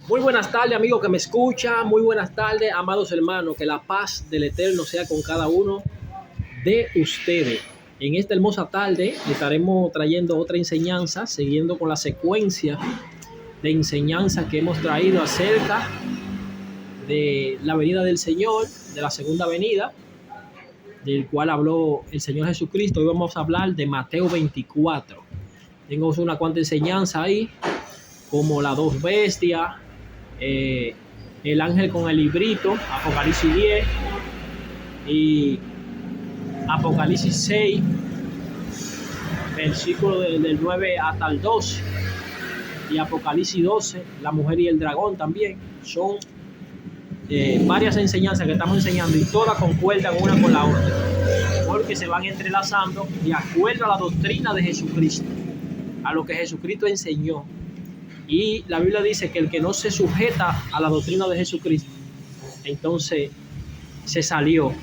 Muy buenas tardes, amigo que me escucha. Muy buenas tardes, amados hermanos. Que la paz del Eterno sea con cada uno de ustedes. En esta hermosa tarde le estaremos trayendo otra enseñanza, siguiendo con la secuencia de enseñanza que hemos traído acerca de la venida del Señor, de la segunda venida, del cual habló el Señor Jesucristo. Hoy vamos a hablar de Mateo 24. Tengo una cuanta enseñanza ahí, como las dos bestias, el ángel con el librito, Apocalipsis 10 y Apocalipsis 6, versículo del 9 hasta el 12, y Apocalipsis 12, la mujer y el dragón también. Son varias enseñanzas que estamos enseñando y todas concuerdan una con la otra, porque se van entrelazando de acuerdo a la doctrina de Jesucristo, a lo que Jesucristo enseñó. Y la Biblia dice que el que no se sujeta a la doctrina de Jesucristo, entonces se salió.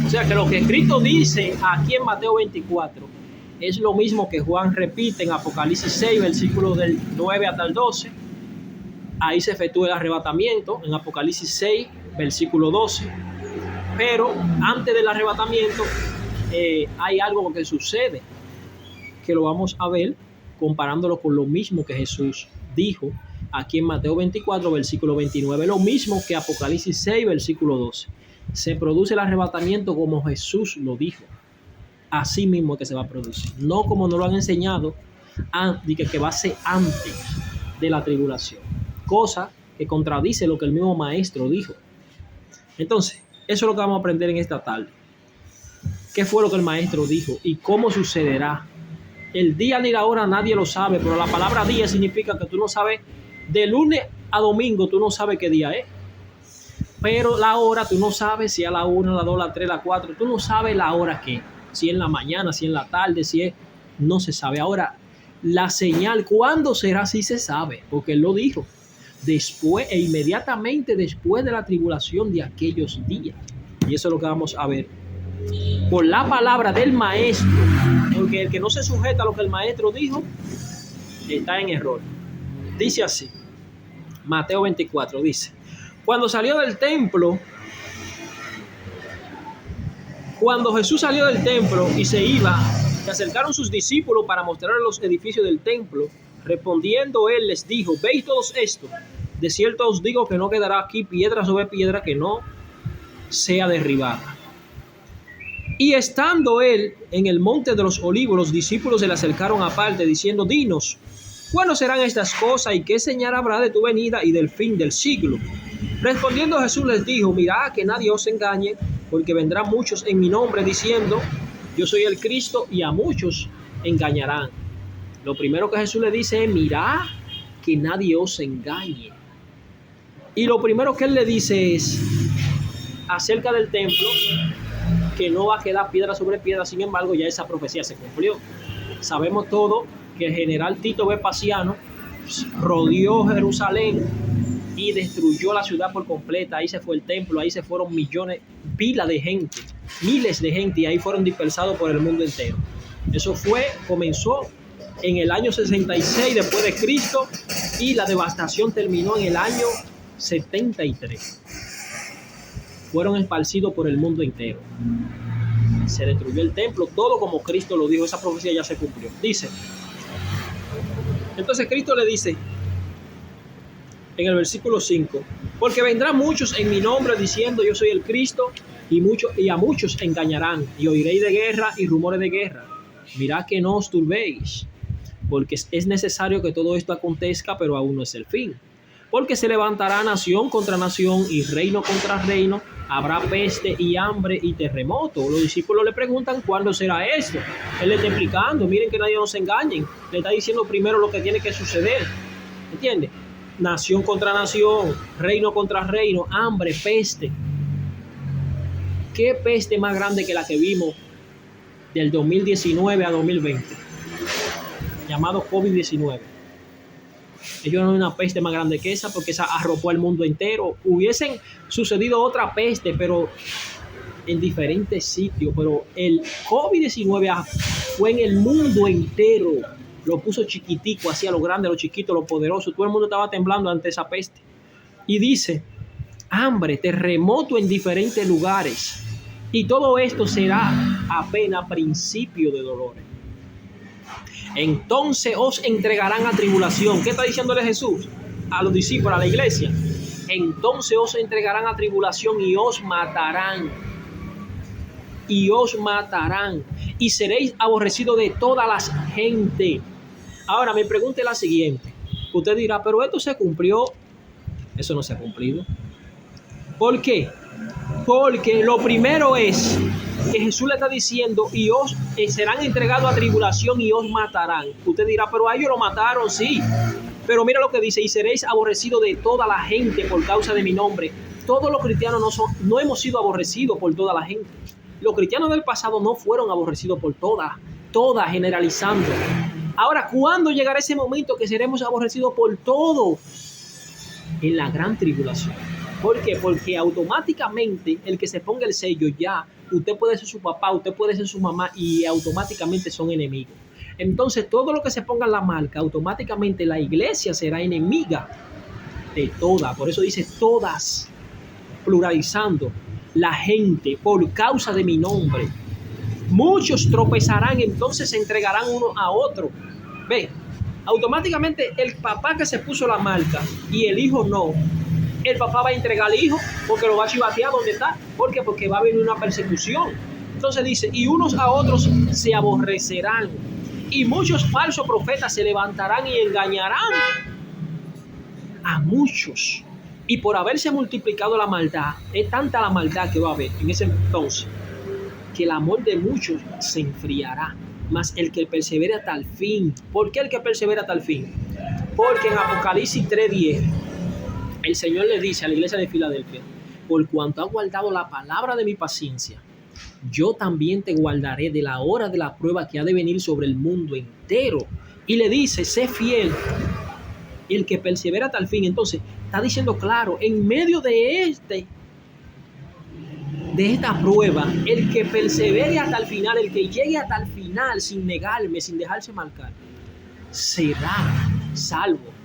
O sea que lo que Cristo dice aquí en Mateo 24 es lo mismo que Juan repite en Apocalipsis 6, versículos del 9 hasta el 12. Ahí se efectúa el arrebatamiento en Apocalipsis 6, versículo 12. Pero antes del arrebatamiento hay algo que sucede, que lo vamos a ver comparándolo con lo mismo que Jesús dijo aquí en Mateo 24, versículo 29, lo mismo que Apocalipsis 6, versículo 12. Se produce el arrebatamiento como Jesús lo dijo. Así mismo es que se va a producir, no como nos lo han enseñado, que va a ser antes de la tribulación, cosa que contradice lo que el mismo maestro dijo. Entonces, eso es lo que vamos a aprender en esta tarde. ¿Qué fue lo que el maestro dijo y cómo sucederá? El día ni la hora nadie lo sabe, pero la palabra día significa que tú no sabes, de lunes a domingo tú no sabes qué día es. Pero la hora tú no sabes si es a la 1, la 2, la 3, la 4, tú no sabes la hora que, si es en la mañana, si es en la tarde, si es, no se sabe. Ahora, la señal, ¿cuándo será? Sí se sabe, porque él lo dijo, después e inmediatamente después de la tribulación de aquellos días. Y eso es lo que vamos a ver por la palabra del maestro, porque el que no se sujeta a lo que el maestro dijo está en error. Dice así, Mateo 24 dice: cuando Jesús salió del templo y se iba, se acercaron sus discípulos para mostrarle los edificios del templo. Respondiendo él les dijo: ¿veis todos esto? De cierto os digo que no quedará aquí piedra sobre piedra que no sea derribada. Y estando él en el monte de los olivos, los discípulos se le acercaron aparte, diciendo: dinos, ¿cuándo serán estas cosas y qué señal habrá de tu venida y del fin del siglo? Respondiendo Jesús les dijo: mirad que nadie os engañe, porque vendrán muchos en mi nombre diciendo: yo soy el Cristo, y a muchos engañarán. Lo primero que Jesús le dice es: mirad que nadie os engañe. Y lo primero que él le dice es acerca del templo, que no va a quedar piedra sobre piedra. Sin embargo, ya esa profecía se cumplió. Sabemos todo que el general Tito Vespasiano rodeó Jerusalén y destruyó la ciudad por completa. Ahí se fue el templo, ahí se fueron millones, pilas de gente, miles de gente, y ahí fueron dispersados por el mundo entero. Eso comenzó en el año 66 después de Cristo, y la devastación terminó en el año 73. Fueron esparcidos por el mundo entero. Se destruyó el templo, todo como Cristo lo dijo. Esa profecía ya se cumplió. Dice, entonces Cristo le dice en el versículo 5: porque vendrán muchos en mi nombre diciendo: yo soy el Cristo, y a muchos engañarán, y oiréis de guerra y rumores de guerra. Mirad que no os turbéis, porque es necesario que todo esto acontezca, pero aún no es el fin. Porque se levantará nación contra nación y reino contra reino, habrá peste y hambre y terremoto. Los discípulos le preguntan: ¿cuándo será esto? Él le está explicando: miren que nadie nos engañe. Le está diciendo primero lo que tiene que suceder. ¿Entiende? Nación contra nación, reino contra reino, hambre, peste. ¿Qué peste más grande que la que vimos del 2019 a 2020? Llamado COVID-19. Ellos no hay una peste más grande que esa, porque esa arropó al mundo entero. Hubiesen sucedido otra peste, pero en diferentes sitios. Pero el COVID-19 fue en el mundo entero. lo puso chiquitico, así a lo grande, a lo chiquito, a lo poderoso. Todo el mundo estaba temblando ante esa peste. Y dice, hambre, terremoto en diferentes lugares. Y todo esto será apenas principio de dolores. Entonces os entregarán a tribulación. ¿Qué está diciéndole Jesús a los discípulos, a la iglesia? Entonces os entregarán a tribulación y os matarán. Y os matarán. Y seréis aborrecidos de toda la gente. Ahora mi pregunta es la siguiente. Usted dirá, pero esto se cumplió. Eso no se ha cumplido. ¿Por qué? Porque lo primero es que Jesús le está diciendo y os serán entregados a tribulación y os matarán. Usted dirá, pero a ellos lo mataron, sí. Pero mira lo que dice, y seréis aborrecidos de toda la gente por causa de mi nombre. Todos los cristianos no hemos sido aborrecidos por toda la gente. Los cristianos del pasado no fueron aborrecidos por toda, generalizando. Ahora, ¿cuándo llegará ese momento que seremos aborrecidos por todo? En la gran tribulación. ¿Por qué? Porque automáticamente el que se ponga el sello ya, usted puede ser su papá, usted puede ser su mamá y automáticamente son enemigos. Entonces todo lo que se ponga en la marca, automáticamente la iglesia será enemiga de todas. Por eso dice todas, pluralizando la gente por causa de mi nombre. Muchos tropezarán, entonces se entregarán uno a otro. Ve, automáticamente el papá que se puso la marca y el hijo no. El papá va a entregar al hijo porque lo va a chivatear donde está. ¿Por qué? Porque va a venir una persecución. Entonces dice, y unos a otros se aborrecerán. Y muchos falsos profetas se levantarán y engañarán a muchos. Y por haberse multiplicado la maldad, es tanta la maldad que va a haber en ese entonces, que el amor de muchos se enfriará. Mas el que persevere hasta el fin. ¿Por qué el que persevera hasta el fin? Porque en Apocalipsis 3:10 el Señor le dice a la iglesia de Filadelfia, por cuanto has guardado la palabra de mi paciencia, yo también te guardaré de la hora de la prueba que ha de venir sobre el mundo entero. Y le dice, sé fiel, y el que persevera hasta el fin. Entonces, está diciendo claro, en medio de esta prueba, el que persevere hasta el final, el que llegue hasta el final sin negarme, sin dejarse marcar, será salvo.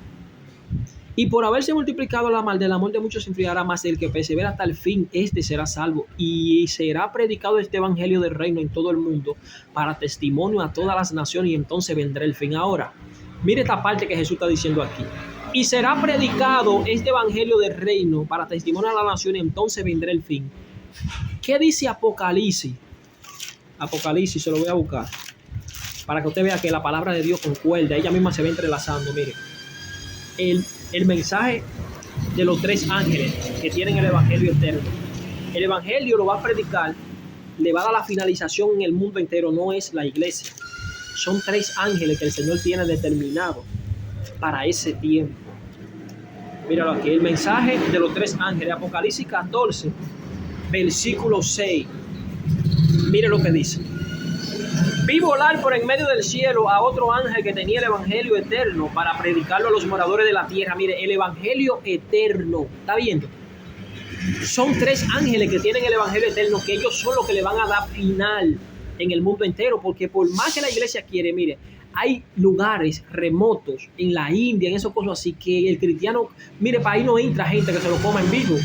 Y por haberse multiplicado la maldad, el amor de muchos se enfriará, más el que persevera hasta el fin, este será salvo. Y será predicado este evangelio del reino en todo el mundo para testimonio a todas las naciones, y entonces vendrá el fin. Ahora, mire esta parte que Jesús está diciendo aquí. Y será predicado este evangelio del reino para testimonio a las naciones, y entonces vendrá el fin. ¿Qué dice Apocalipsis? Apocalipsis, se lo voy a buscar para que usted vea que la palabra de Dios concuerda, ella misma se va entrelazando. Mire, el mensaje de los 3 ángeles que tienen el evangelio eterno. El evangelio lo va a predicar, le va a dar la finalización en el mundo entero, no es la iglesia. Son 3 ángeles que el Señor tiene determinado para ese tiempo. Míralo aquí, el mensaje de los 3 ángeles, Apocalipsis 14, versículo 6. Mire lo que dice. Vi volar por en medio del cielo a otro ángel que tenía el evangelio eterno para predicarlo a los moradores de la tierra. Mire, el evangelio eterno, ¿está viendo? Son 3 ángeles que tienen el evangelio eterno, que ellos son los que le van a dar final en el mundo entero, porque por más que la iglesia quiere, mire, hay lugares remotos en la India, en esos cosas así, que el cristiano, mire, para ahí no entra gente que se lo coma en vivo.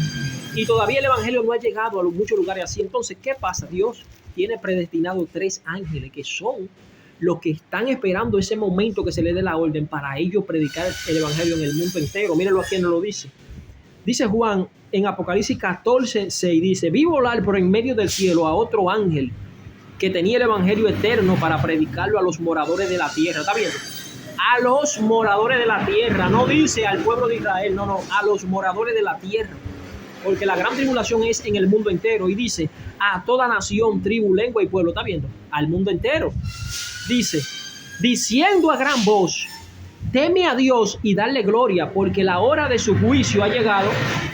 Y todavía el evangelio no ha llegado a muchos lugares así. Entonces, ¿qué pasa? Dios tiene predestinado 3 ángeles que son los que están esperando ese momento que se le dé la orden para ellos predicar el evangelio en el mundo entero. Mírenlo aquí, no lo dice. Dice Juan en Apocalipsis 14:6, dice, vi volar por en medio del cielo a otro ángel que tenía el evangelio eterno para predicarlo a los moradores de la tierra. ¿Está viendo? A los moradores de la tierra. No dice al pueblo de Israel, no, a los moradores de la tierra. Porque la gran tribulación es en el mundo entero. Y dice, a toda nación, tribu, lengua y pueblo. ¿Está viendo? Al mundo entero. Dice, diciendo a gran voz, teme a Dios y darle gloria, porque la hora de su juicio ha llegado,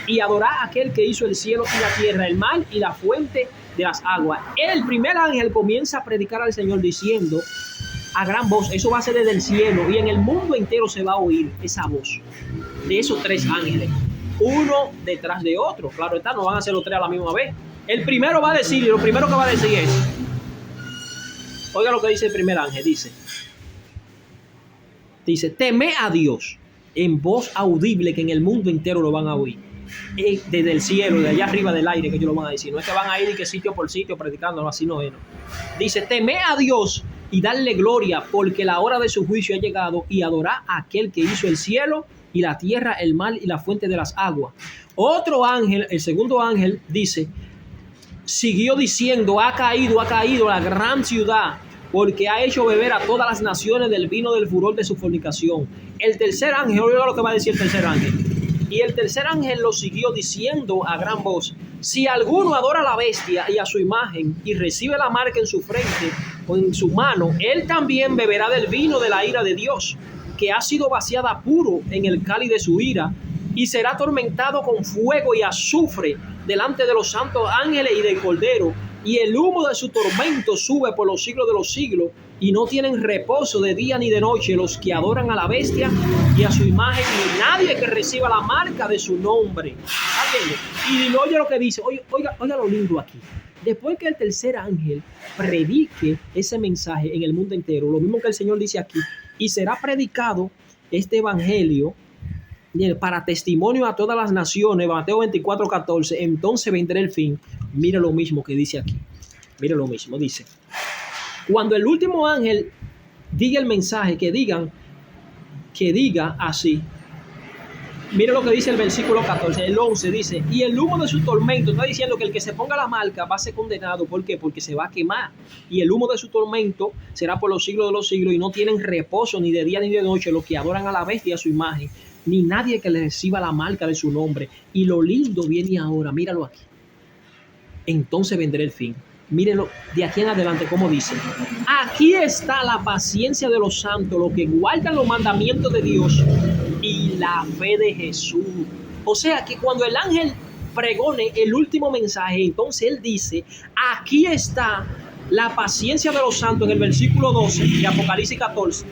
y adorad a aquel que hizo el cielo y la tierra, el mar y la fuente de las aguas. El primer ángel comienza a predicar al Señor diciendo a gran voz, eso va a ser desde el cielo, y en el mundo entero se va a oír esa voz de esos 3 ángeles, uno detrás de otro. Claro está, no van a ser los 3 a la misma vez. El primero va a decir, y lo primero que va a decir es, oiga lo que dice el primer ángel, dice, Dice, temed a Dios en voz audible que en el mundo entero lo van a oír. Desde el cielo, de allá arriba del aire que ellos lo van a decir. No es que van a ir y que sitio por sitio predicando, no, así no es. No. Dice, temed a Dios y darle gloria porque la hora de su juicio ha llegado y adorad a aquel que hizo el cielo y la tierra, el mar y la fuente de las aguas. Otro ángel, el segundo ángel, dice, siguió diciendo, ha caído la gran ciudad, porque ha hecho beber a todas las naciones del vino del furor de su fornicación. El tercer ángel, oiga lo que va a decir el tercer ángel. Y el tercer ángel lo siguió diciendo a gran voz, si alguno adora a la bestia y a su imagen y recibe la marca en su frente o en su mano, él también beberá del vino de la ira de Dios, que ha sido vaciada puro en el cáliz de su ira, y será atormentado con fuego y azufre delante de los santos ángeles y del Cordero, y el humo de su tormento sube por los siglos de los siglos, y no tienen reposo de día ni de noche los que adoran a la bestia y a su imagen, ni nadie que reciba la marca de su nombre. Y oye lo que dice, oiga lo lindo aquí. Después que el tercer ángel predique ese mensaje en el mundo entero, lo mismo que el Señor dice aquí, y será predicado este evangelio para testimonio a todas las naciones, Mateo 24:14, entonces vendrá el fin. Mire lo mismo que dice aquí. Mire lo mismo, dice. Cuando el último ángel diga el mensaje, que diga así. Mire lo que dice el versículo 14, el 11 dice, y el humo de su tormento, está diciendo que el que se ponga la marca va a ser condenado. ¿Por qué? Porque se va a quemar. Y el humo de su tormento será por los siglos de los siglos, y no tienen reposo ni de día ni de noche los que adoran a la bestia y a su imagen, ni nadie que le reciba la marca de su nombre. Y lo lindo viene ahora, míralo aquí. Entonces vendrá el fin. Mírenlo de aquí en adelante como dice. Aquí está la paciencia de los santos, los que guardan los mandamientos de Dios y la fe de Jesús. O sea que cuando el ángel pregone el último mensaje, entonces él dice, aquí está la paciencia de los santos, en el versículo 12 de Apocalipsis 14.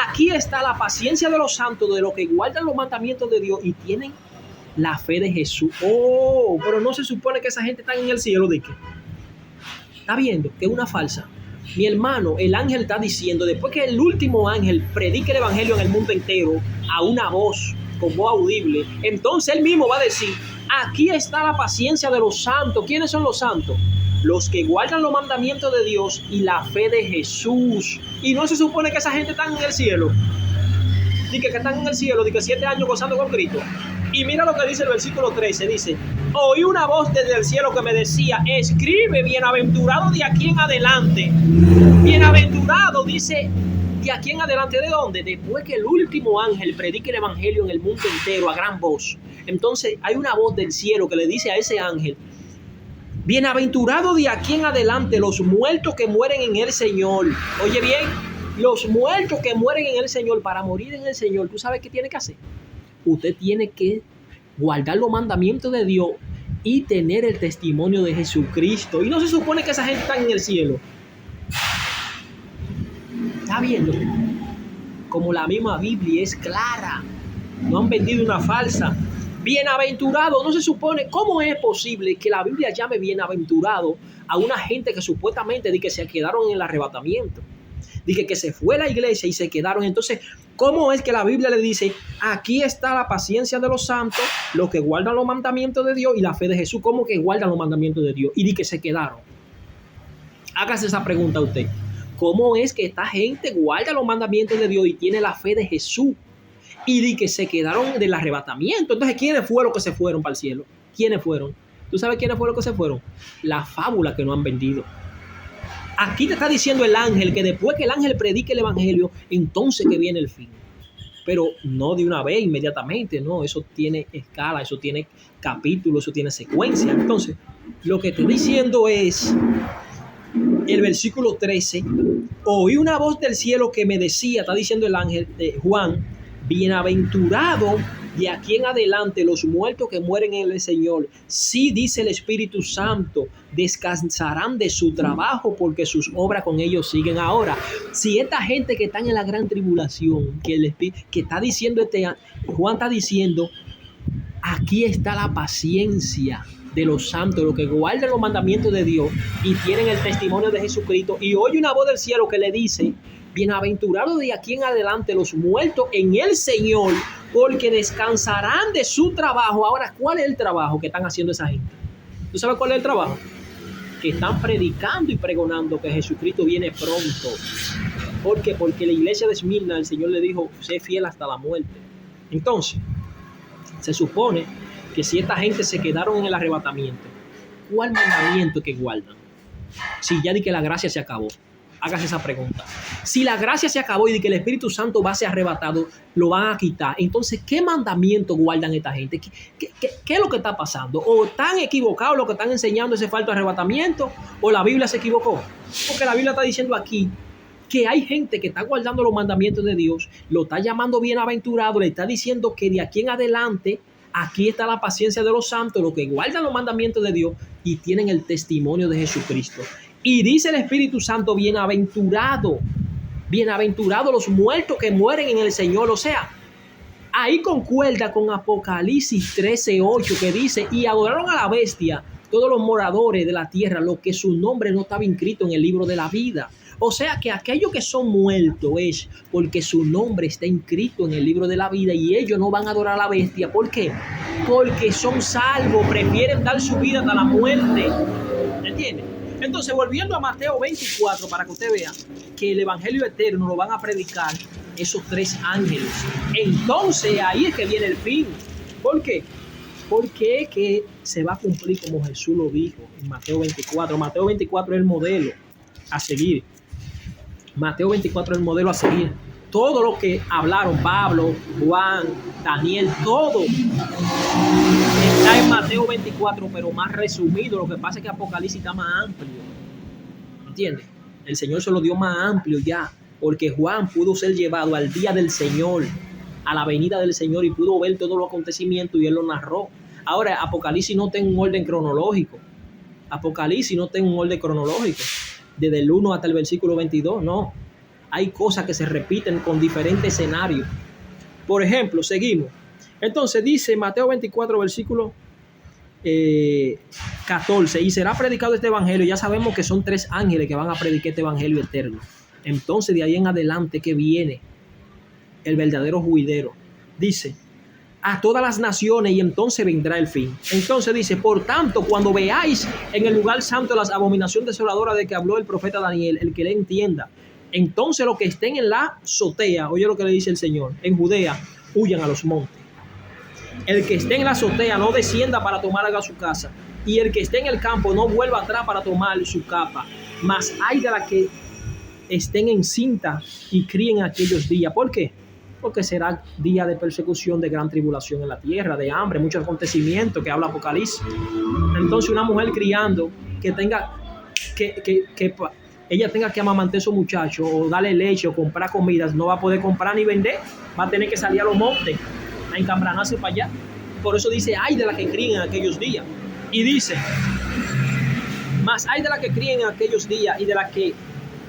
Aquí está la paciencia de los santos, de los que guardan los mandamientos de Dios y tienen la fe de Jesús. Oh, pero no se supone que esa gente está en el cielo, ¿de qué? Está viendo que es una falsa. Mi hermano, el ángel está diciendo, después que el último ángel predique el evangelio en el mundo entero a una voz, con voz audible, entonces él mismo va a decir, aquí está la paciencia de los santos. ¿Quiénes son los santos? Los que guardan los mandamientos de Dios y la fe de Jesús. Y no se supone que esa gente está en el cielo. Dice que están en el cielo, dice que 7 años gozando con Cristo. Y mira lo que dice el versículo 13, dice, oí una voz desde el cielo que me decía, escribe, bienaventurado de aquí en adelante. Bienaventurado, dice, de aquí en adelante, ¿de dónde? Después que el último ángel predique el evangelio en el mundo entero a gran voz. Entonces hay una voz del cielo que le dice a ese ángel, bienaventurado de aquí en adelante los muertos que mueren en el Señor. Oye bien, los muertos que mueren en el Señor. Para morir en el Señor, ¿tú sabes qué tiene que hacer? Usted tiene que guardar los mandamientos de Dios y tener el testimonio de Jesucristo. Y no se supone que esa gente está en el cielo. ¿Está viendo? Como la misma Biblia es clara. No han vendido una falsa. Bienaventurado, no se supone. ¿Cómo es posible que la Biblia llame bienaventurado a una gente que supuestamente dice que se quedaron en el arrebatamiento? Dice que se fue a la iglesia y se quedaron. Entonces, ¿cómo es que la Biblia le dice, aquí está la paciencia de los santos, los que guardan los mandamientos de Dios y la fe de Jesús? ¿Cómo que guardan los mandamientos de Dios? Y dice que se quedaron. Hágase esa pregunta a usted. ¿Cómo es que esta gente guarda los mandamientos de Dios y tiene la fe de Jesús? Y dice que se quedaron del arrebatamiento. Entonces, ¿quiénes fueron que se fueron para el cielo? ¿Quiénes fueron? ¿Tú sabes quiénes fueron que se fueron? La fábula que no han vendido. Aquí te está diciendo el ángel que después que el ángel predique el evangelio, entonces que viene el fin. Pero no de una vez, inmediatamente, no. Eso tiene escala, eso tiene capítulo, eso tiene secuencia. Entonces, lo que estoy diciendo es, el versículo 13, oí una voz del cielo que me decía, está diciendo el ángel de Juan, bienaventurado de aquí en adelante los muertos que mueren en el Señor. Sí, dice el Espíritu Santo, descansarán de su trabajo porque sus obras con ellos siguen ahora. Si esta gente que está en la gran tribulación, que está diciendo Juan está diciendo, aquí está la paciencia de los santos, los que guardan los mandamientos de Dios y tienen el testimonio de Jesucristo. Y oye una voz del cielo que le dice, Bienaventurados de aquí en adelante los muertos en el Señor, porque descansarán de su trabajo. Ahora, ¿cuál es el trabajo que están haciendo esa gente? ¿Tú sabes cuál es el trabajo? Que están predicando y pregonando que Jesucristo viene pronto. ¿Por qué? Porque la iglesia de Esmirna, el Señor le dijo, sé fiel hasta la muerte. Entonces, se supone que si esta gente se quedaron en el arrebatamiento, ¿cuál mandamiento que guardan? Si ya di que la gracia se acabó, hágase esa pregunta. Si la gracia se acabó y de que el Espíritu Santo va a ser arrebatado, lo van a quitar. Entonces, ¿qué mandamiento guardan esta gente? ¿Qué es lo que está pasando? ¿O están equivocados lo que están enseñando ese falso arrebatamiento? ¿O la Biblia se equivocó? Porque la Biblia está diciendo aquí que hay gente que está guardando los mandamientos de Dios, lo está llamando bienaventurado, le está diciendo que de aquí en adelante, aquí está la paciencia de los santos, los que guardan los mandamientos de Dios y tienen el testimonio de Jesucristo. Y dice el Espíritu Santo, bienaventurados los muertos que mueren en el Señor. O sea, ahí concuerda con Apocalipsis 13:8 que dice, y adoraron a la bestia todos los moradores de la tierra, los que su nombre no estaba inscrito en el libro de la vida. O sea que aquellos que son muertos es porque su nombre está inscrito en el libro de la vida y ellos no van a adorar a la bestia. ¿Por qué? Porque son salvos, prefieren dar su vida hasta la muerte. ¿Entiendes? Entonces, volviendo a Mateo 24, para que usted vea que el evangelio eterno lo van a predicar esos 3 ángeles. Entonces, ahí es que viene el fin. ¿Por qué? Porque es que se va a cumplir como Jesús lo dijo en Mateo 24. Mateo 24 es el modelo a seguir. Mateo 24 es el modelo a seguir. Todo lo que hablaron Pablo, Juan, Daniel, todo está en Mateo 24, pero más resumido. Lo que pasa es que Apocalipsis está más amplio. ¿Entiendes? El Señor se lo dio más amplio ya, porque Juan pudo ser llevado al día del Señor, a la venida del Señor, y pudo ver todos los acontecimientos y él lo narró. Ahora, Apocalipsis no tiene un orden cronológico. Apocalipsis no tiene un orden cronológico. Desde el 1 hasta el versículo 22, no. Hay cosas que se repiten con diferentes escenarios. Por ejemplo, seguimos. Entonces dice Mateo 24, versículo 14, y será predicado este evangelio. Ya sabemos que son 3 ángeles que van a predicar este evangelio eterno. Entonces de ahí en adelante que viene el verdadero juidero. Dice, a todas las naciones, y entonces vendrá el fin. Entonces dice, por tanto, cuando veáis en el lugar santo las abominaciones desoladoras de que habló el profeta Daniel, el que le entienda, entonces los que estén en la azotea, oye lo que le dice el Señor, en Judea, huyan a los montes. El que esté en la azotea no descienda para tomar algo a su casa, y el que esté en el campo no vuelva atrás para tomar su capa. Mas hay de las que estén encintas y críen aquellos días. ¿Por qué? Porque será día de persecución, de gran tribulación en la tierra, de hambre, muchos acontecimientos que habla Apocalipsis. Entonces una mujer criando que tenga que ella tenga que amamantar a su muchacho o darle leche o comprar comidas, no va a poder comprar ni vender, va a tener que salir a los montes a encambranarse para allá. Por eso dice, ay de la que críen en aquellos días. Y dice, más hay de la que críen en aquellos días y de la que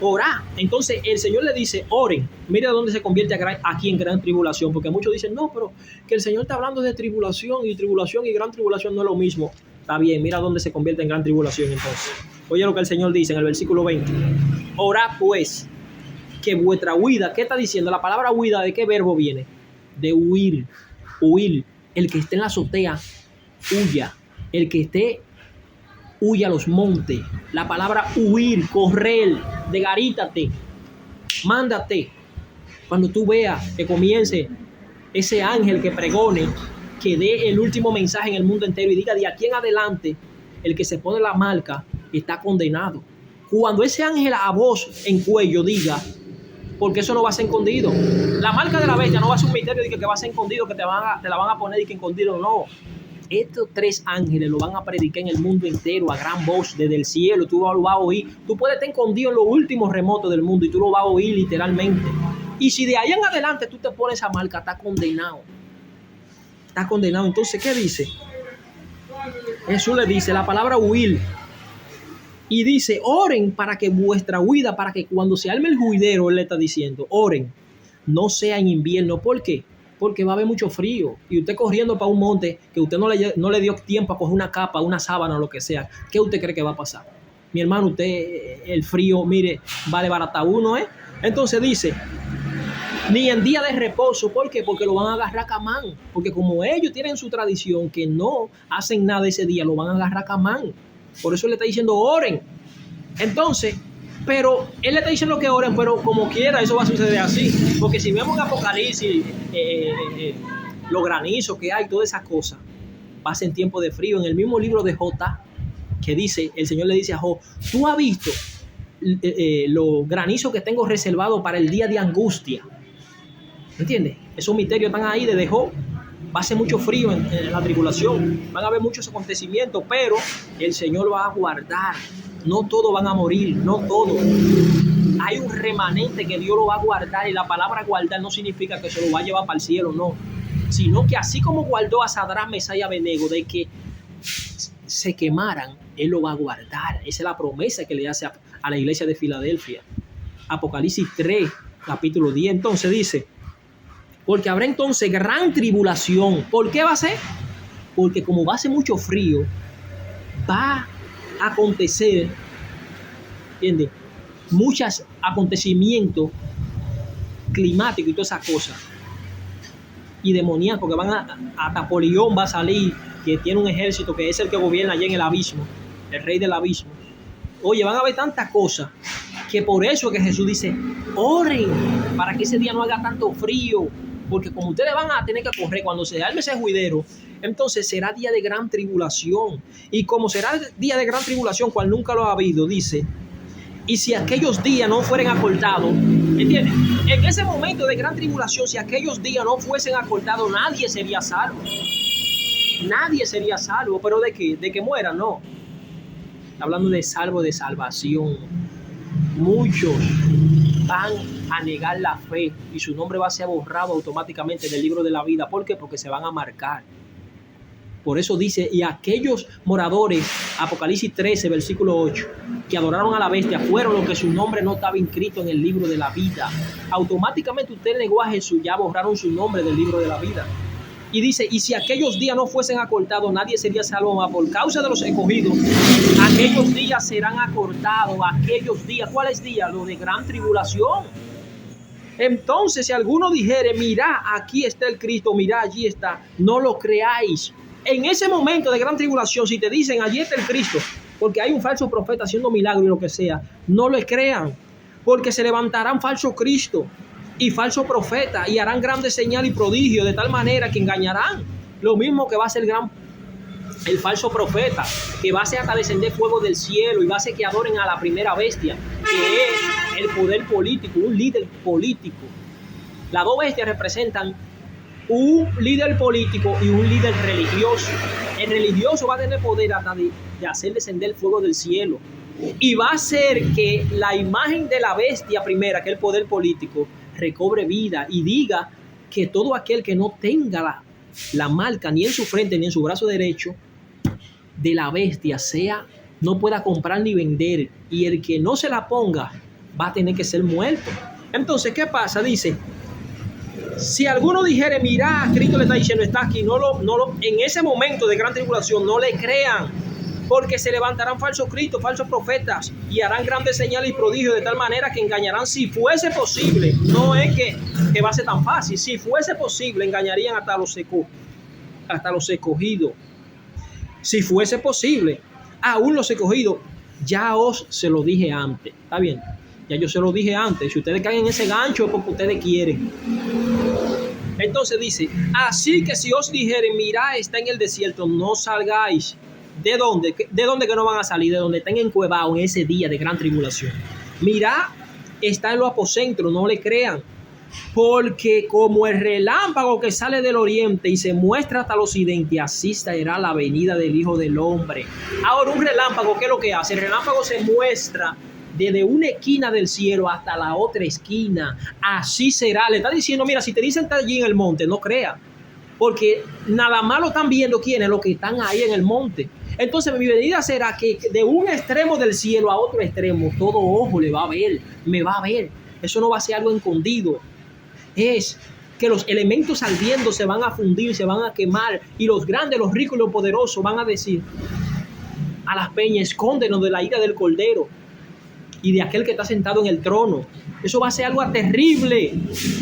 orá. Entonces el Señor le dice, oren. Mira dónde se convierte aquí en gran tribulación, porque muchos dicen, no, pero que el Señor está hablando de tribulación y gran tribulación no es lo mismo. Está bien, mira dónde se convierte en gran tribulación entonces. Oye lo que el Señor dice en el versículo 20. Orad pues, que vuestra huida, ¿qué está diciendo? La palabra huida, ¿de qué verbo viene? De huir, huir. El que esté en la azotea, huya. El que esté, huya a los montes. La palabra huir, correr, degarítate, mándate. Cuando tú veas que comience ese ángel que pregone, que dé el último mensaje en el mundo entero y diga, de aquí en adelante, el que se pone la marca está condenado. Cuando ese ángel a voz en cuello diga, porque eso no va a ser escondido. La marca de la bestia no va a ser un misterio de que va a ser escondido, que te la van a poner y que escondido, no. Estos 3 ángeles lo van a predicar en el mundo entero a gran voz desde el cielo. Tú lo vas a oír. Tú puedes estar escondido en los últimos remotos del mundo y tú lo vas a oír literalmente. Y si de ahí en adelante tú te pones esa marca, estás condenado. Estás condenado. Entonces, ¿qué dice? Jesús le dice la palabra huir. Y dice, oren para que vuestra huida, para que cuando se arme el juidero, él le está diciendo, oren, no sea en invierno. ¿Por qué? Porque va a haber mucho frío. Y usted corriendo para un monte que usted no le dio tiempo a coger una capa, una sábana o lo que sea. ¿Qué usted cree que va a pasar? Mi hermano, usted, el frío, mire, va a desbaratar uno, Entonces dice, ni en día de reposo. ¿Por qué? Porque lo van a agarrar a camán. Porque como ellos tienen su tradición que no hacen nada ese día, lo van a agarrar a camán. Por eso le está diciendo oren. Entonces, pero él le está diciendo que oren, pero como quiera eso va a suceder así. Porque si vemos en Apocalipsis los granizos que hay, todas esas cosas, pasa en tiempo de frío. En el mismo libro de Jota, que dice, el Señor le dice a Job, tú has visto los granizos que tengo reservados para el día de angustia. ¿Entiendes? Esos misterios están ahí desde Job. Va a ser mucho frío en la tribulación. Van a haber muchos acontecimientos, pero el Señor lo va a guardar. No todos van a morir, no todos. Hay un remanente que Dios lo va a guardar, y la palabra guardar no significa que se lo va a llevar para el cielo, no. Sino que así como guardó a Sadrach, Mesach y Abednego de que se quemaran, Él lo va a guardar. Esa es la promesa que le hace a la iglesia de Filadelfia. Apocalipsis 3, capítulo 10. Entonces dice, porque habrá entonces gran tribulación. ¿Por qué va a ser? Porque como va a ser mucho frío, va a acontecer, ¿entiendes? Muchos acontecimientos climáticos y todas esas cosas. Y demoníacos que van a Napoleón va a salir, que tiene un ejército que es el que gobierna allá en el abismo, el rey del abismo. Oye, van a haber tantas cosas que por eso es que Jesús dice, oren para que ese día no haga tanto frío. Porque como ustedes van a tener que correr cuando se arme ese juidero, entonces será día de gran tribulación. Y como será día de gran tribulación, cual nunca lo ha habido, dice, y si aquellos días no fueren acortados, ¿entiendes? En ese momento de gran tribulación, si aquellos días no fuesen acortados, nadie sería salvo. Nadie sería salvo. ¿Pero de qué? ¿De que muera? No. Hablando de salvo, de salvación. Muchos van a negar la fe y su nombre va a ser borrado automáticamente del libro de la vida. ¿Por qué? Porque se van a marcar. Por eso dice, y aquellos moradores, Apocalipsis 13, versículo 8, que adoraron a la bestia, fueron los que su nombre no estaba inscrito en el libro de la vida. Automáticamente usted negó a Jesús, ya borraron su nombre del libro de la vida. Y dice, y si aquellos días no fuesen acortados, nadie sería salvo, más por causa de los escogidos. Aquellos días serán acortados, aquellos días. ¿Cuáles días? Los de gran tribulación. Entonces, si alguno dijere, mira, aquí está el Cristo, mira, allí está, no lo creáis. En ese momento de gran tribulación, si te dicen, allí está el Cristo, porque hay un falso profeta haciendo milagros y lo que sea, no le crean, porque se levantarán falsos Cristos y falsos profetas y harán grandes señales y prodigios de tal manera que engañarán. Lo mismo que va a ser el falso profeta, que va a ser hasta descender fuego del cielo y va a ser que adoren a la primera bestia, que es el poder político, un líder político. Las dos bestias representan un líder político y un líder religioso. El religioso va a tener poder hasta de hacer descender el fuego del cielo. Y va a hacer que la imagen de la bestia primera, que es el poder político, recobre vida y diga que todo aquel que no tenga la marca ni en su frente ni en su brazo derecho de la bestia no pueda comprar ni vender, y el que no se la ponga va a tener que ser muerto. Entonces, ¿qué pasa? Dice, si alguno dijere, mira, Cristo le está diciendo, está aquí, en ese momento de gran tribulación no le crean, porque se levantarán falsos cristos, falsos profetas, y harán grandes señales y prodigios de tal manera que engañarán, si fuese posible. No es que va a ser tan fácil. Si fuese posible, engañarían hasta los escogidos. Si fuese posible, aún los escogidos. Ya os se lo dije antes. ¿Está bien? Ya yo se lo dije antes. Si ustedes caen en ese gancho es porque ustedes quieren. Entonces dice, así que si os dijeren, mirad, está en el desierto, no salgáis. ¿De dónde? ¿De dónde que no van a salir? De donde estén encuevados en ese día de gran tribulación. Mirad, está en los aposentos, no le crean. Porque como el relámpago que sale del oriente y se muestra hasta el occidente, así será la venida del Hijo del Hombre. Ahora, un relámpago, ¿qué es lo que hace? El relámpago se muestra desde una esquina del cielo hasta la otra esquina. Así será. Le está diciendo, mira, si te dicen está allí en el monte, no creas. Porque nada más lo están viendo quiénes, los que están ahí en el monte. Entonces mi venida será que de un extremo del cielo a otro extremo, todo ojo le va a ver, me va a ver. Eso no va a ser algo escondido. Es que los elementos ardiendo se van a fundir, se van a quemar, y los grandes, los ricos y los poderosos van a decir a las peñas, escóndenos de la ira del Cordero. y de aquel que está sentado en el trono. Eso va a ser algo terrible.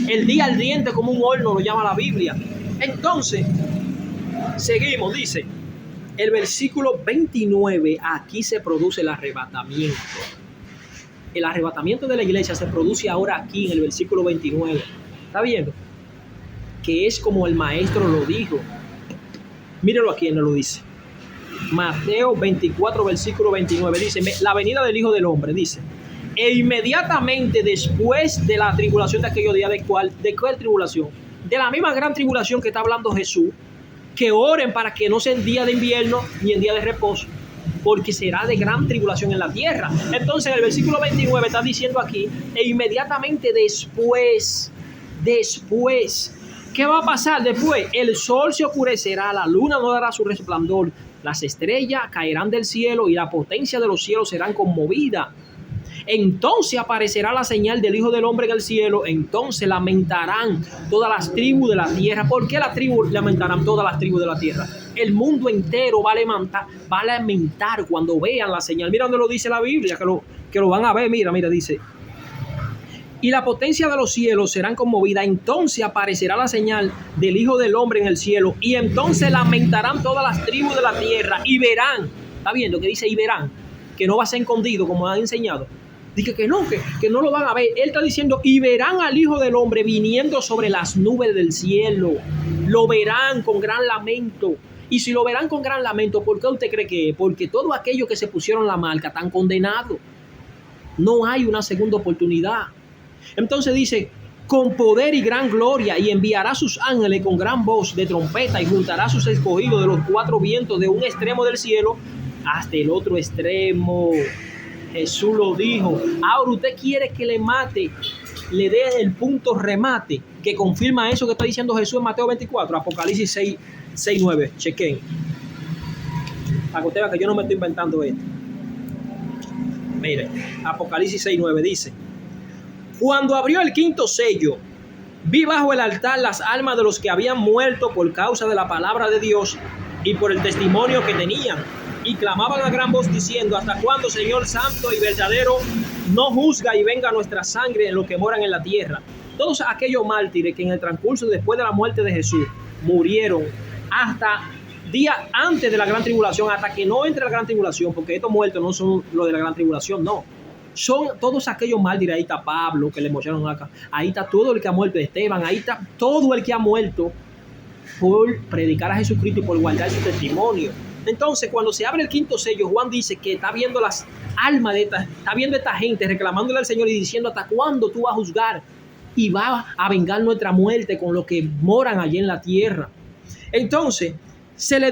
El día ardiente como un horno lo llama la Biblia. Entonces, seguimos, dice el versículo 29, aquí se produce el arrebatamiento. El arrebatamiento de la iglesia se produce ahora aquí en el versículo 29. ¿Está viendo? Que es como el maestro lo dijo. Mírenlo aquí, él lo dice. Mateo 24, versículo 29, dice, la venida del Hijo del Hombre, dice, e inmediatamente después de la tribulación de aquellos días, ¿de cuál tribulación? De la misma gran tribulación que está hablando Jesús, que oren para que no sea en día de invierno ni en día de reposo, porque será de gran tribulación en la tierra. Entonces el versículo 29 está diciendo aquí, e inmediatamente después, ¿qué va a pasar después? El sol se oscurecerá, la luna no dará su resplandor, las estrellas caerán del cielo y la potencia de los cielos serán conmovida. Entonces aparecerá la señal del Hijo del Hombre en el cielo. Entonces lamentarán todas las tribus de la tierra. ¿Por qué las tribus lamentarán todas las tribus de la tierra? El mundo entero va a lamentar cuando vean la señal. Mira donde lo dice la Biblia, que lo van a ver. Mira, dice. Y la potencia de los cielos serán conmovidas. Entonces aparecerá la señal del Hijo del Hombre en el cielo. Y entonces lamentarán todas las tribus de la tierra y verán. ¿Está viendo que dice y verán? Que no va a ser escondido como han enseñado. Dice que no lo van a ver. Él está diciendo, y verán al Hijo del Hombre viniendo sobre las nubes del cielo. Lo verán con gran lamento. Y si lo verán con gran lamento, ¿por qué usted cree que es? Porque todos aquellos que se pusieron la marca están condenados. No hay una segunda oportunidad. Entonces dice, con poder y gran gloria, y enviará sus ángeles con gran voz de trompeta, y juntará a sus escogidos de los cuatro vientos, de un extremo del cielo hasta el otro extremo. Jesús lo dijo. Ahora usted quiere que le mate, le dé el punto remate que confirma eso que está diciendo Jesús en Mateo 24, Apocalipsis 6, 9. Chequen. Para que usted vea que yo no me estoy inventando esto. Mire, Apocalipsis 6, 9 dice, cuando abrió el quinto sello, vi bajo el altar las almas de los que habían muerto por causa de la palabra de Dios y por el testimonio que tenían. Y clamaban a gran voz diciendo, ¿hasta cuándo, Señor santo y verdadero, no juzga y venga nuestra sangre en los que moran en la tierra? Todos aquellos mártires que en el transcurso después de la muerte de Jesús murieron hasta días antes de la gran tribulación, hasta que no entre la gran tribulación, porque estos muertos no son los de la gran tribulación, no. Son todos aquellos mártires. Ahí está Pablo, que le mocharon acá. Ahí está todo el que ha muerto, Esteban. Ahí está todo el que ha muerto por predicar a Jesucristo y por guardar su testimonio. Entonces, cuando se abre el quinto sello, Juan dice que está viendo las almas de está viendo esta gente reclamándole al Señor y diciendo, ¿hasta cuándo tú vas a juzgar y vas a vengar nuestra muerte con los que moran allí en la tierra? Entonces, se le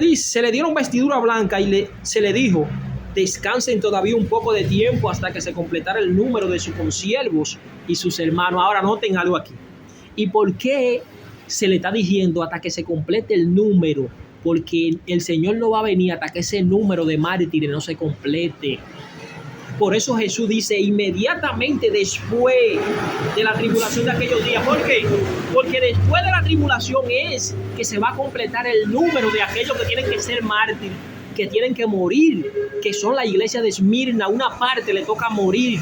dieron vestidura blanca y se le dijo, descansen todavía un poco de tiempo hasta que se completara el número de sus consiervos y sus hermanos. Ahora noten algo aquí. ¿Y por qué se le está diciendo hasta que se complete el número? Porque el Señor no va a venir hasta que ese número de mártires no se complete. Por eso Jesús dice inmediatamente después de la tribulación de aquellos días. ¿Por qué? Porque después de la tribulación es que se va a completar el número de aquellos que tienen que ser mártires, que tienen que morir, que son la iglesia de Esmirna. Una parte le toca morir,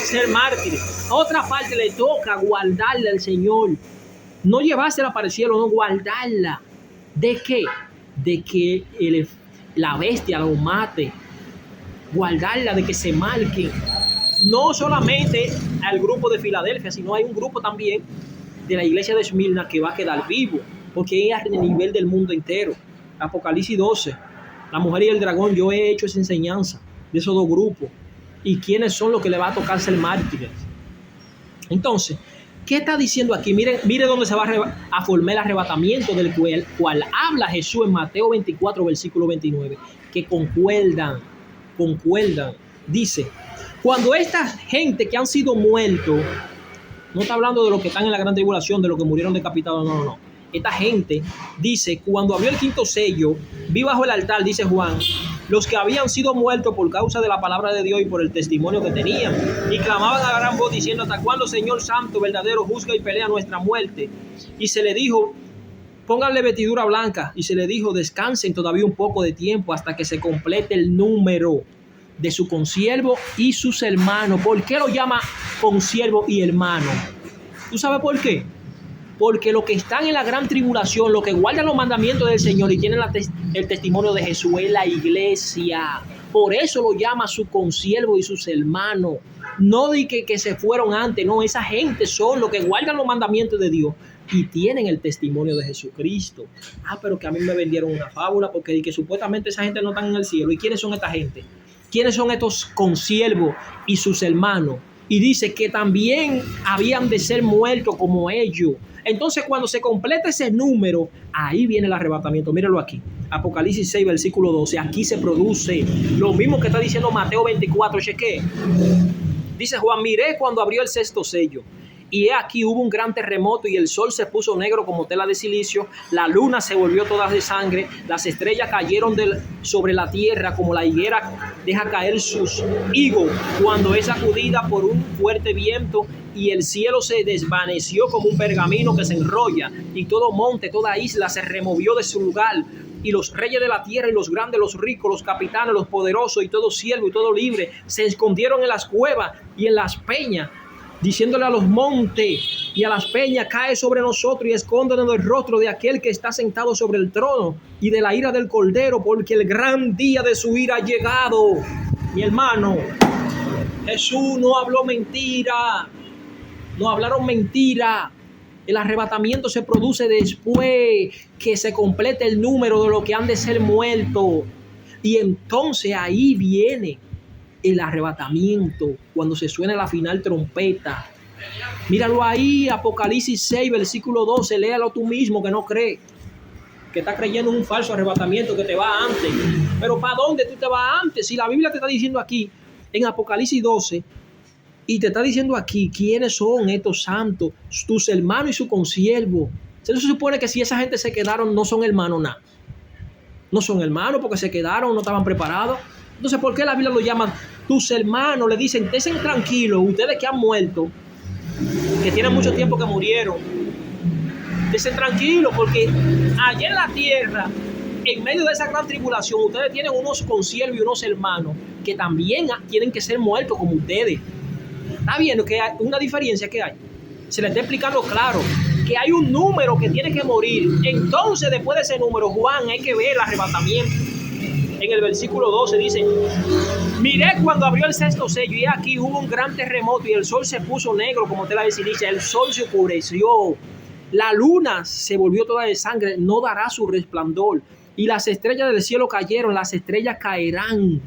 ser mártires. A otra parte le toca guardarla al Señor. No llevársela para el cielo, no, guardarla. ¿De qué? De que la bestia lo mate. Guardarla de que se marquen. No solamente al grupo de Filadelfia, sino hay un grupo también de la iglesia de Esmirna que va a quedar vivo, porque es a nivel del mundo entero. Apocalipsis 12. La mujer y el dragón, yo he hecho esa enseñanza de esos dos grupos. ¿Y quiénes son los que le va a tocar ser mártires? Entonces, ¿qué está diciendo aquí? Mire dónde se va a formar el arrebatamiento del cual habla Jesús en Mateo 24, versículo 29. Que concuerdan. Dice, cuando esta gente que han sido muertos, no está hablando de los que están en la gran tribulación, de los que murieron decapitados, no. Esta gente dice, cuando abrió el quinto sello, vi bajo el altar, dice Juan, los que habían sido muertos por causa de la palabra de Dios y por el testimonio que tenían, y clamaban a gran voz diciendo, ¿hasta cuándo, Señor santo, verdadero, juzga y pelea nuestra muerte? Y se le dijo, pónganle vestidura blanca, y se le dijo, descansen todavía un poco de tiempo hasta que se complete el número. de su consiervo y sus hermanos. ¿Por qué lo llama consiervo y hermano? ¿Tú sabes por qué? Porque los que están en la gran tribulación, los que guardan los mandamientos del Señor y tienen el testimonio de Jesús, es la iglesia. Por eso lo llama su consiervo y sus hermanos. No de que se fueron antes, no, esa gente son los que guardan los mandamientos de Dios y tienen el testimonio de Jesucristo. Pero que a mí me vendieron una fábula porque que supuestamente esa gente no está en el cielo. ¿Y quiénes son esta gente? ¿Quiénes son estos consiervos y sus hermanos? Y dice que también habían de ser muertos como ellos. Entonces, cuando se completa ese número, ahí viene el arrebatamiento. Míralo aquí. Apocalipsis 6, versículo 12. Aquí se produce lo mismo que está diciendo Mateo 24. Cheque. Dice Juan, miré cuando abrió el sexto sello. Y aquí hubo un gran terremoto y el sol se puso negro como tela de silicio, la luna se volvió toda de sangre, las estrellas cayeron sobre la tierra como la higuera deja caer sus higos cuando es sacudida por un fuerte viento, y el cielo se desvaneció como un pergamino que se enrolla, y todo monte, toda isla se removió de su lugar, y los reyes de la tierra y los grandes, los ricos, los capitanes, los poderosos y todo siervo y todo libre se escondieron en las cuevas y en las peñas, diciéndole a los montes y a las peñas, cae sobre nosotros y escóndenos del rostro de aquel que está sentado sobre el trono y de la ira del Cordero, porque el gran día de su ira ha llegado. Mi hermano, Jesús no habló mentira, no hablaron mentira. El arrebatamiento se produce después que se complete el número de los que han de ser muertos. Y entonces ahí viene el arrebatamiento, cuando se suena la final trompeta. Míralo ahí, Apocalipsis 6, versículo 12, léalo tú mismo que no cree, que está creyendo en un falso arrebatamiento que te va antes. Pero ¿para dónde tú te vas antes? Si la Biblia te está diciendo aquí, en Apocalipsis 12, y te está diciendo aquí quiénes son estos santos, tus hermanos y su consiervo. Se supone que si esa gente se quedaron, no son hermanos nada. No son hermanos porque se quedaron, no estaban preparados. Entonces, ¿por qué la Biblia lo llama tus hermanos? Le dicen, estén tranquilos, ustedes que han muerto, que tienen mucho tiempo que murieron, estén tranquilos, porque allá en la tierra, en medio de esa gran tribulación, ustedes tienen unos consiervos y unos hermanos que también tienen que ser muertos como ustedes. ¿Está viendo que hay una diferencia que hay? Se le está explicando claro que hay un número que tiene que morir. Entonces, después de ese número, Juan, hay que ver el arrebatamiento. En el versículo 12 dice, miré cuando abrió el sexto sello y aquí hubo un gran terremoto y el sol se puso negro como tela de silicio, el sol se oscureció, la luna se volvió toda de sangre, no dará su resplandor, y las estrellas del cielo cayeron, las estrellas caerán.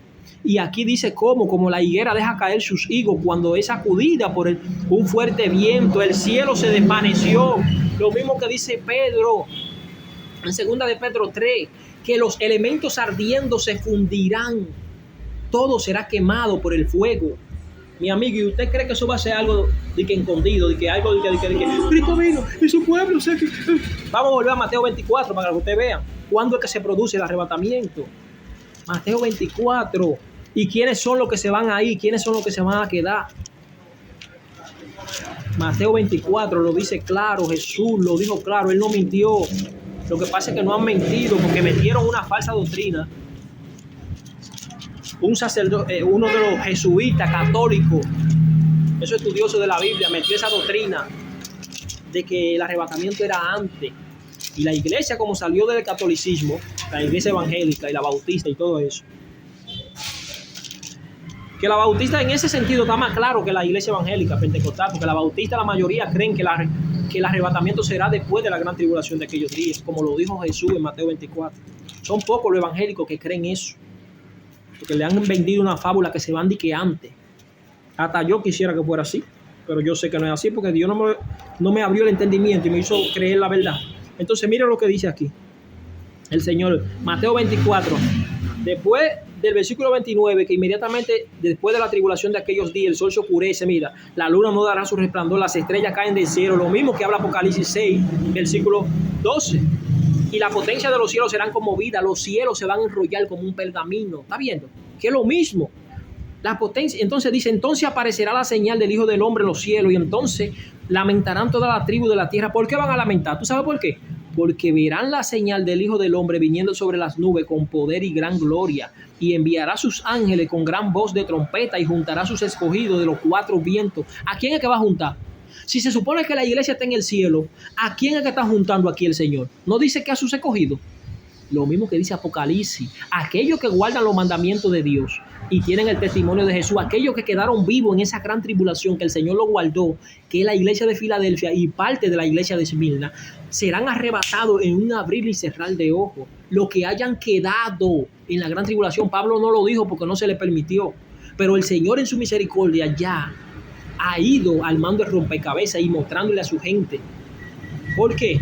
Y aquí dice como la higuera deja caer sus higos cuando es sacudida por un fuerte viento, el cielo se desvaneció. Lo mismo que dice Pedro en segunda de Pedro 3, que los elementos ardiendo se fundirán, todo será quemado por el fuego. Mi amigo, ¿y usted cree que eso va a ser algo de que escondido, de que algo de que Cristo vino y su pueblo? Vamos a volver a Mateo 24 para que usted vea cuándo es que se produce el arrebatamiento. Mateo 24. ¿Y quiénes son los que se van ahí? ¿Quiénes son los que se van a quedar? Mateo 24 lo dice claro, Jesús lo dijo claro, Él no mintió. Lo que pasa es que no han mentido porque metieron una falsa doctrina. Un sacerdote, uno de los jesuitas católicos, esos estudiosos de la Biblia, metió esa doctrina de que el arrebatamiento era antes. Y la iglesia, como salió del catolicismo, la iglesia evangélica y la bautista y todo eso, que la bautista en ese sentido está más claro que la iglesia evangélica pentecostal, porque la bautista la mayoría creen que el arrebatamiento será después de la gran tribulación de aquellos días, como lo dijo Jesús en Mateo 24. Son pocos los evangélicos que creen eso, porque le han vendido una fábula que se van de que antes. Hasta yo quisiera que fuera así, pero yo sé que no es así, porque Dios no me abrió el entendimiento y me hizo creer la verdad. Entonces mira lo que dice aquí el Señor, Mateo 24, después del versículo 29, que inmediatamente después de la tribulación de aquellos días el sol se oscurece, mira, la luna no dará su resplandor, las estrellas caen del cielo, lo mismo que habla Apocalipsis 6, versículo 12, y la potencia de los cielos serán conmovidas, los cielos se van a enrollar como un pergamino. ¿Está viendo? Que es lo mismo. La potencia, entonces dice, entonces aparecerá la señal del Hijo del Hombre en los cielos, y entonces lamentarán toda la tribu de la tierra. ¿Por qué van a lamentar? ¿Tú sabes por qué? porque verán la señal del Hijo del Hombre viniendo sobre las nubes con poder y gran gloria, y enviará a sus ángeles con gran voz de trompeta y juntará a sus escogidos de los cuatro vientos. ¿A quién es que va a juntar? Si se supone que la iglesia está en el cielo, ¿a quién es que está juntando aquí el Señor? ¿No dice que a sus escogidos? Lo mismo que dice Apocalipsis, aquellos que guardan los mandamientos de Dios y tienen el testimonio de Jesús, aquellos que quedaron vivos en esa gran tribulación que el Señor los guardó, que es la iglesia de Filadelfia y parte de la iglesia de Esmirna, serán arrebatados en un abrir y cerrar de ojos. Los que hayan quedado en la gran tribulación, Pablo no lo dijo porque no se le permitió, pero el Señor en su misericordia ya ha ido al mando de rompecabezas y mostrándole a su gente. ¿Por qué?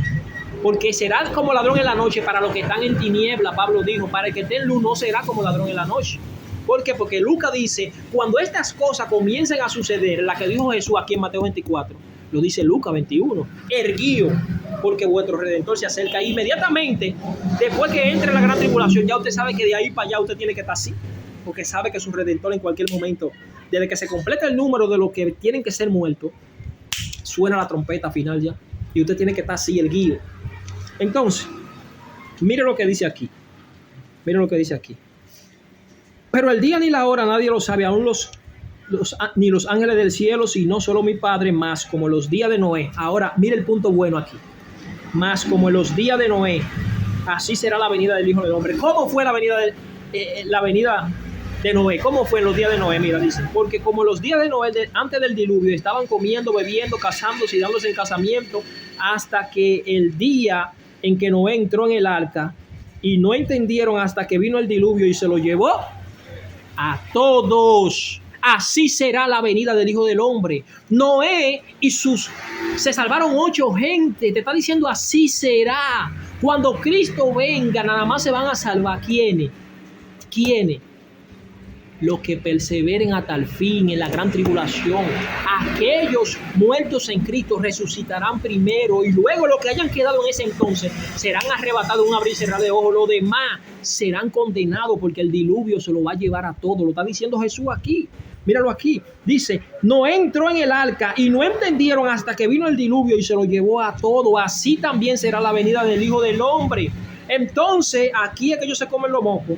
Porque será como ladrón en la noche para los que están en tiniebla, Pablo dijo, para el que esté en luz no será como ladrón en la noche. ¿Por qué? Porque Lucas dice, cuando estas cosas comiencen a suceder, la que dijo Jesús aquí en Mateo 24, lo dice Lucas 21, erguíos, porque vuestro Redentor se acerca. Inmediatamente, después que entre la gran tribulación, ya usted sabe que de ahí para allá usted tiene que estar así, porque sabe que su Redentor en cualquier momento, desde que se completa el número de los que tienen que ser muertos, suena la trompeta final ya, y usted tiene que estar así, erguido. Entonces, mire lo que dice aquí. Mire lo que dice aquí. Pero el día ni la hora nadie lo sabe, aún ni los ángeles del cielo, sino solo mi Padre, más como los días de Noé. Ahora, mire el punto bueno aquí. Más como en los días de Noé, así será la venida del Hijo del Hombre. ¿Cómo fue la venida de Noé? ¿Cómo fue en los días de Noé? Mira, dice, porque como los días de Noé, antes del diluvio, estaban comiendo, bebiendo, casándose y dándose en casamiento, hasta que el día en que Noé entró en el arca, y no entendieron hasta que vino el diluvio y se lo llevó a todos. Así será la venida del Hijo del Hombre. Noé y se salvaron 8 gente. Te está diciendo así será. Cuando Cristo venga, nada más se van a salvar. ¿Quiénes? Los que perseveren hasta el fin en la gran tribulación. Aquellos muertos en Cristo resucitarán primero, y luego los que hayan quedado en ese entonces serán arrebatados en un abrir y cerrar de ojos. Los demás serán condenados porque el diluvio se lo va a llevar a todos. Lo está diciendo Jesús aquí. Míralo aquí. Dice, no entró en el arca y no entendieron hasta que vino el diluvio y se lo llevó a todo. Así también será la venida del Hijo del Hombre. Entonces, aquí es que ellos se comen los mocos.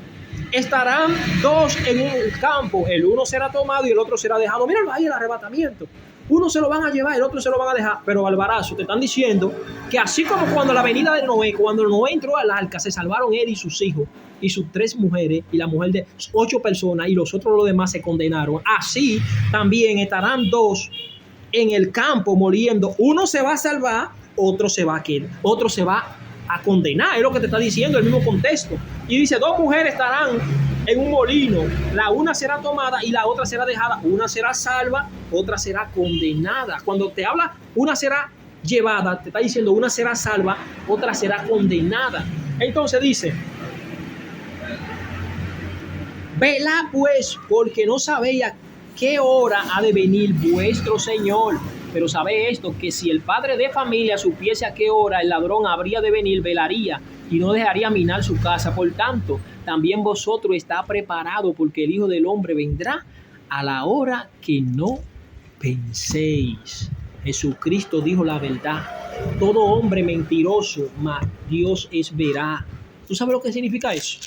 Estarán 2 en el campo, el uno será tomado y el otro será dejado. Míralo ahí, el arrebatamiento. Uno se lo van a llevar, el otro se lo van a dejar. Pero Alvarazo, te están diciendo que así como cuando la venida de Noé, cuando Noé entró al arca, se salvaron él y sus hijos y sus 3 mujeres y la mujer de 8 personas, y los demás se condenaron. Así también estarán 2 en el campo moliendo. Uno se va a salvar, otro se va a quedar, otro se va a condenar. Es lo que te está diciendo el mismo contexto. Y dice, 2 mujeres estarán en un molino, la una será tomada y la otra será dejada. Una será salva, otra será condenada. Cuando te habla una será llevada, te está diciendo una será salva, otra será condenada. Entonces dice, velad pues, porque no sabéis a qué hora ha de venir vuestro Señor. Pero sabe esto, que si el padre de familia supiese a qué hora el ladrón habría de venir, velaría y no dejaría minar su casa. Por tanto, también vosotros está preparado, porque el Hijo del Hombre vendrá a la hora que no penséis. Jesucristo dijo la verdad. Todo hombre mentiroso, mas Dios es veraz. ¿Tú sabes lo que significa eso?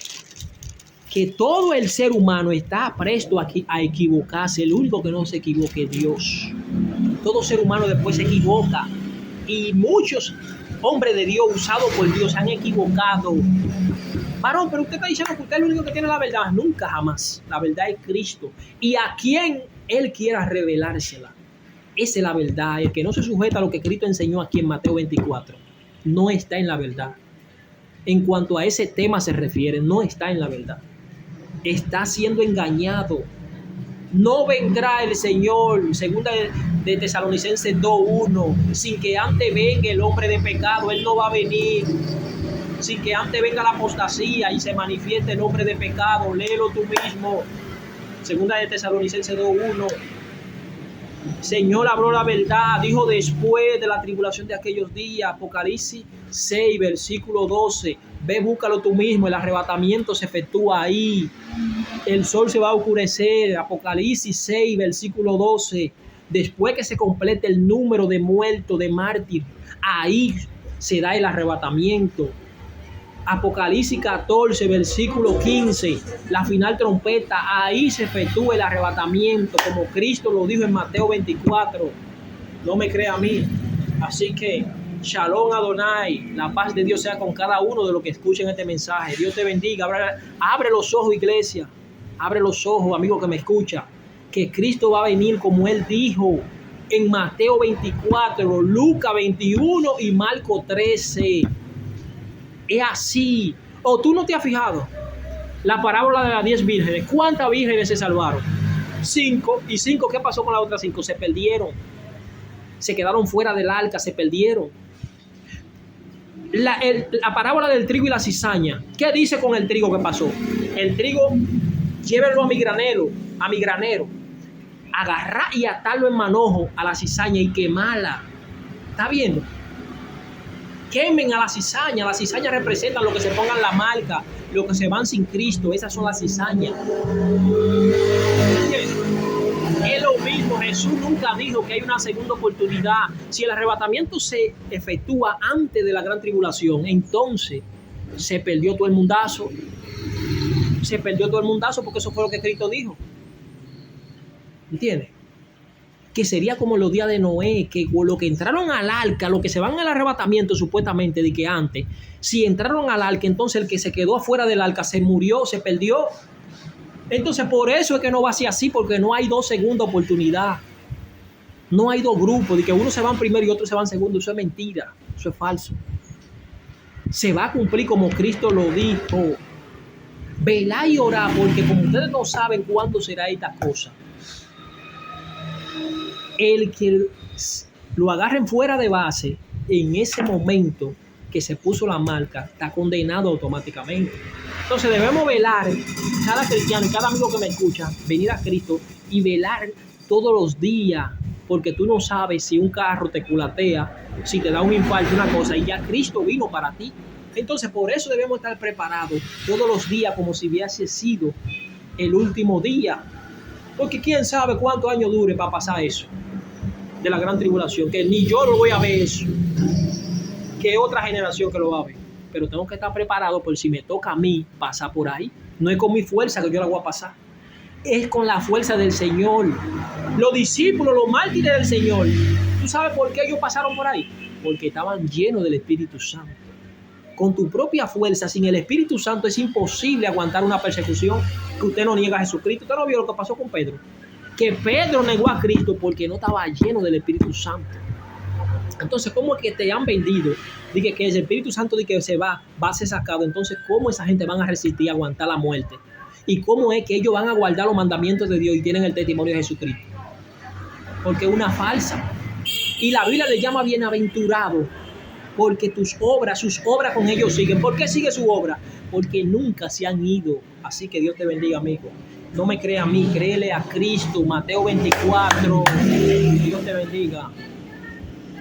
Que todo el ser humano está presto a equivocarse. El único que no se equivoque es Dios. Todo ser humano después se equivoca. Y muchos hombres de Dios, usados por Dios, se han equivocado. Varón, pero usted está diciendo que usted es el único que tiene la verdad. Nunca, jamás. La verdad es Cristo. Y a quien Él quiera revelársela. Esa es la verdad. El que no se sujeta a lo que Cristo enseñó aquí en Mateo 24, no está en la verdad. En cuanto a ese tema se refiere, no está en la verdad. Está siendo engañado. No vendrá el Señor, segunda de Tesalonicenses 2:1, sin que antes venga el hombre de pecado. Él no va a venir sin que antes venga la apostasía y se manifieste el hombre de pecado. Léelo tú mismo. Segunda de Tesalonicenses 2:1. Señor habló la verdad, dijo después de la tribulación de aquellos días. Apocalipsis 6, versículo 12. Ve, búscalo tú mismo. El arrebatamiento se efectúa ahí. El sol se va a oscurecer. Apocalipsis 6, versículo 12. Después que se complete el número de muertos, de mártires, ahí se da el arrebatamiento. Apocalipsis 14, versículo 15, la final trompeta, ahí se efectúa el arrebatamiento, como Cristo lo dijo en Mateo 24. No me crea a mí. Así que Shalom Adonai, la paz de Dios sea con cada uno de los que escuchen este mensaje. Dios te bendiga. Abre los ojos, iglesia. Abre los ojos, amigo que me escucha, que Cristo va a venir como Él dijo en Mateo 24, Lucas 21 y Marcos 13. Es así. ¿O tú no te has fijado? La parábola de las 10 vírgenes. ¿Cuántas vírgenes se salvaron? 5. ¿Y 5 qué pasó con las otras 5? Se perdieron. Se quedaron fuera del arca, se perdieron. La parábola del trigo y la cizaña. ¿Qué dice con el trigo que pasó? El trigo, llévenlo a mi granero. Agarrar y atarlo en manojo a la cizaña y quemarla. ¿Está viendo? Quemen a la cizaña. Las cizañas representan lo que se pongan la marca, lo que se van sin Cristo. Esas son las cizañas. Es lo mismo. Jesús nunca dijo que hay una segunda oportunidad. Si el arrebatamiento se efectúa antes de la gran tribulación, entonces se perdió todo el mundazo. Se perdió todo el mundazo porque eso fue lo que Cristo dijo. ¿Entiendes? Que sería como los días de Noé, que los que entraron al arca, los que se van al arrebatamiento supuestamente de que antes, si entraron al arca, entonces el que se quedó afuera del arca se murió, se perdió. Entonces por eso es que no va a ser así, porque no hay dos segunda oportunidad. No hay dos grupos, de que uno se van primero y otro se van segundo. Eso es mentira, eso es falso. Se va a cumplir como Cristo lo dijo. Velá y orá, porque como ustedes no saben cuándo será esta cosa, el que lo agarren fuera de base en ese momento que se puso la marca está condenado automáticamente. Entonces debemos velar, cada cristiano y cada amigo que me escucha, venir a Cristo y velar todos los días, porque tú no sabes si un carro te culatea, si te da un infarto, una cosa, y ya Cristo vino para ti. Entonces por eso debemos estar preparados todos los días como si hubiese sido el último día, porque quién sabe cuántos años dure para pasar eso de la gran tribulación, que ni yo lo voy a ver eso, que otra generación que lo va a ver, pero tengo que estar preparado por si me toca a mí pasar por ahí. No es con mi fuerza que yo la voy a pasar, es con la fuerza del Señor. Los discípulos, los mártires del Señor, ¿tú sabes por qué ellos pasaron por ahí? Porque estaban llenos del Espíritu Santo. Con tu propia fuerza, sin el Espíritu Santo, es imposible aguantar una persecución que usted no niega a Jesucristo. Usted no vio lo que pasó con Pedro, que Pedro negó a Cristo porque no estaba lleno del Espíritu Santo. Entonces, ¿cómo es que te han vendido? Dije que el Espíritu Santo de que se va a ser sacado. Entonces, ¿cómo esa gente van a resistir y aguantar la muerte? ¿Y cómo es que ellos van a guardar los mandamientos de Dios y tienen el testimonio de Jesucristo? Porque es una falsa. Y la Biblia le llama bienaventurado, porque sus obras con ellos siguen. ¿Por qué sigue su obra? Porque nunca se han ido. Así que Dios te bendiga, amigo. No me crea a mí, créele a Cristo. Mateo 24. Dios te bendiga.